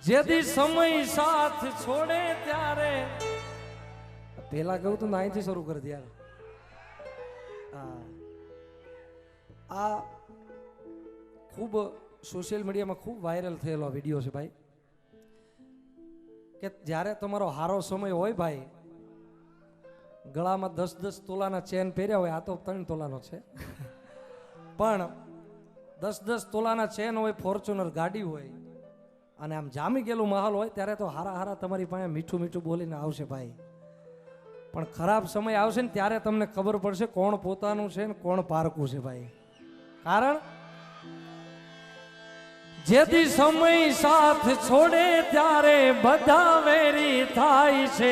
જેથી સમય સાથ છોડે ત્યારે પેલા કહું તો અહીંથી શરૂ કરી દે યાર. આ ખૂબ સોશિયલ મીડિયામાં ખૂબ વાયરલ થયેલો વિડીયો છે ભાઈ, કે જ્યારે તમારો હારો સમય હોય ભાઈ, ગળામાં 10-10 તોલાના ચેન પહેર્યા હોય, આ તો 3 તોલાનો છે પણ 10-10 તોલાના ચેન હોય, ફોર્ચ્યુનર ગાડી હોય અને આમ જામી ગયેલું માહોલ હોય, ત્યારે તો હારા હારા તમારી પાસે મીઠું મીઠું બોલીને આવશે ભાઈ. પણ ખરાબ સમય આવશે ને ત્યારે તમને ખબર પડશે કોણ પોતાનું છે ને કોણ પારકું છે ભાઈ. કારણ જેથી સમય સાથ છોડે ત્યારે બધા વેરી થાય છે,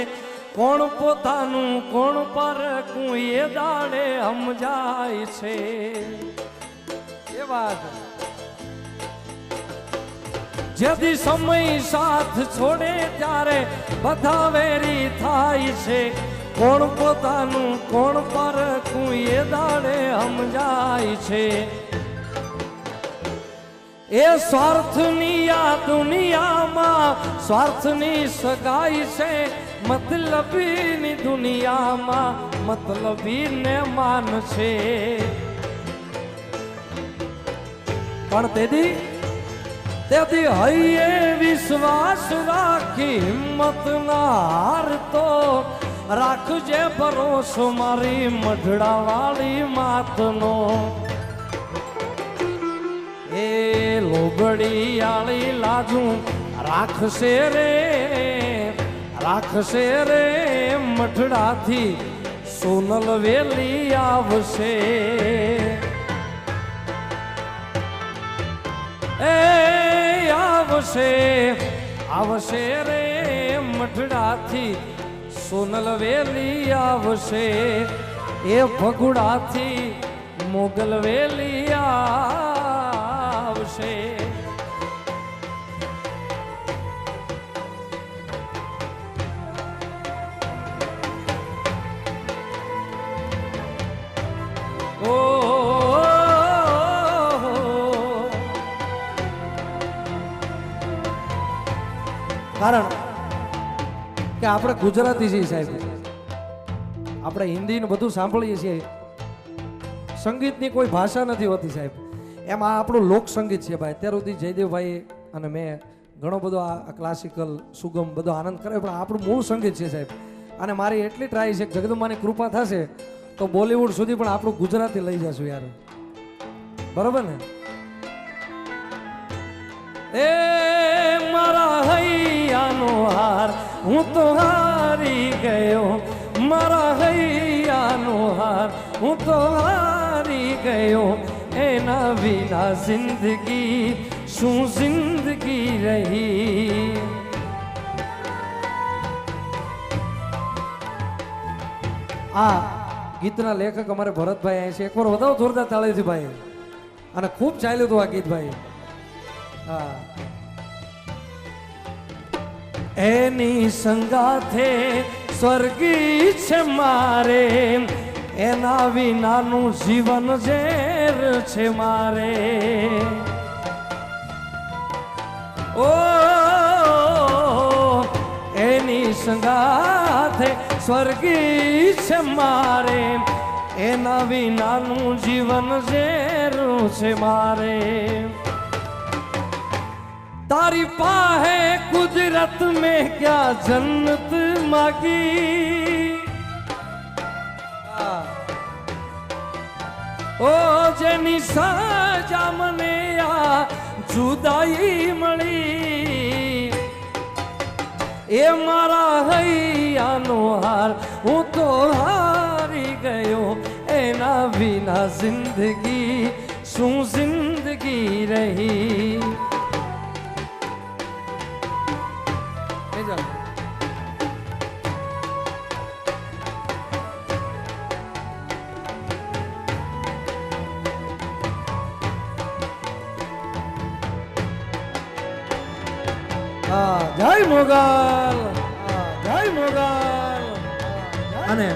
કોણ પોતાનું કોણ પારકું એ દાડે સમજાય છે. એ વાત જેથી સમય સાથ છોડે ત્યારે બધા વેરી થાય છે, કોણ પોતાનું કોણ પારકું એ દાડે સમજાય છે. એ સ્વાર્થની આ દુનિયામાં સ્વાર્થની સગાઈ છે, મતલબીની દુનિયામાં મતલબીને માન છે. પણ તેથી હૈયે વિશ્વાસ રાખી હિંમત ના હારતો, રાખજે ભરોસો મારી મઢડા વાળી માતનો. એ લોબડી આળી લાજુ રાખશે રે મઢડાથી સોનલ વેલી આવશે. એ આવશે રે મઢડાથી સોનલ વેલી આવશે. એ ભગુડાથી મોગલ વેલી આવશે. કારણ કે આપણે ગુજરાતી છીએ સાહેબ, આપણે હિન્દી ને બધું સાંભળીએ છીએ, સંગીતની કોઈ ભાષા નથી હોતી સાહેબ. એમાં આપણું લોક સંગીત છે ભાઈ. અત્યાર સુધી જયદેવભાઈ અને મેં ઘણો બધો આ ક્લાસિકલ સુગમ બધો આનંદ કરે, પણ આપણું મૂળ સંગીત છે સાહેબ. અને મારી એટલી ટ્રાય છે કે જગદંબાની કૃપા થશે તો બોલિવૂડ સુધી પણ આપણું ગુજરાતી લઈ જશું યાર, બરોબર ને? એ મારા હૈયાનો હાર હું તો હારી ગયો, મારા હૈયાનો હાર હું તો હારી ગયો. એના વિના જિંદગી શું જિંદગી રહી. આ ગીતના લેખક અમારે ભરતભાઈ અહીં છે, એકવાર વધારો જોરદાર તાળીથી ભાઈ. અને ખૂબ ચાલ્યું હતું આ ગીત ભાઈ. હા, એની સંગાથે સ્વર્ગી છે મારે, એના વિનાનું જીવન ઝેર છે મારે. ઓ એની સંગાથે સ્વર્ગી છે મારે, એના વિનાનું જીવન ઝેર છે મારે. तारी पाहे कुदरत में क्या जन्नत मांगी, ओ जेनी सजा मने आ जुदाई मળી. ए मारा हૈયાનો હાર હું તો હારી ગયો, એના વિના જિંદગી શું જિંદગી રહી. જય મોગલ, જય મોગલ. અને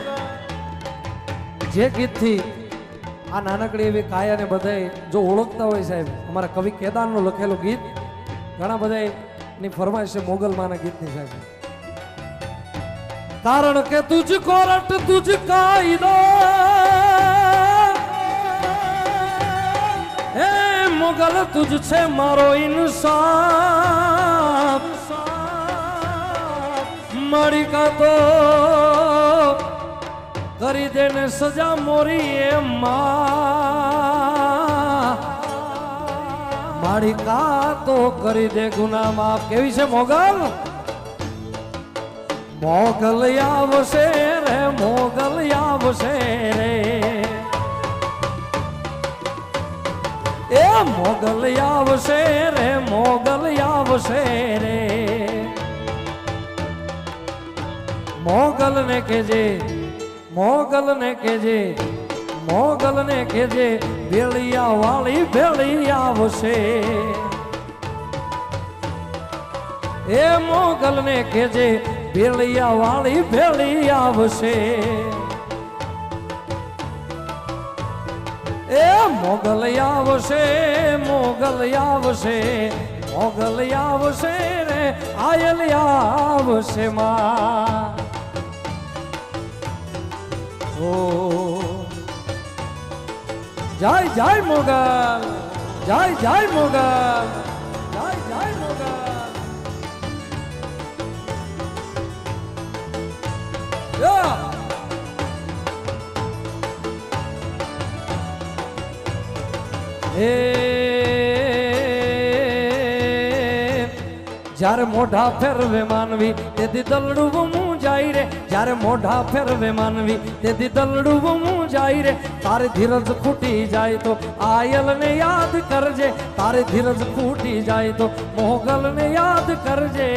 જે ગીતથી આ નાનકડી એવી કાયાને બધાય જો ઓળખતા હોય સાહેબ, અમારા કવિ કેદારનું લખેલું ગીત ઘણા બધાય ની ફરમાઈશ છે મોગલમાના ગીતની સાહેબ. કારણ કે તુझको रट तुझका इधर हे मोगल तुझसे मारो इंसाफ मारी का तो કરી દેને સજા મોરી એ મારી કા તો કરી દે ગુના માફ. કેવી છે મોગલ? મોગલ આવશે રે મોગલ આવશે રે એ મોગલ આવશે રે મોગલ આવશે રે મોગલ ને કેજે મોગલ ને કેજે મોગલ ને કેજે ભેળિયા વાળી ભેળી આવશે એ મોગલ ને કેજે ભેળિયા વાળી ભેળી આવશે એ મોગલ આવશે મોગલ આવશે મોગલ આવશે રે આયલ આવશે માં. ઓ જય જય મોગલ જય જય મોગલ જય જય મોગલ. જ્યારે મોઢા ફેરવે માનવી તેથી દલડું હું જાય રે જ્યારે મોઢા ફેરવે માનવી તેથી દલડું હું જાય રે તારે ધીરજ ખૂટી જાય તો આયલ ને યાદ કરજે તારે ધીરજ ખૂટી જાય તો મોગલ ને યાદ કરજે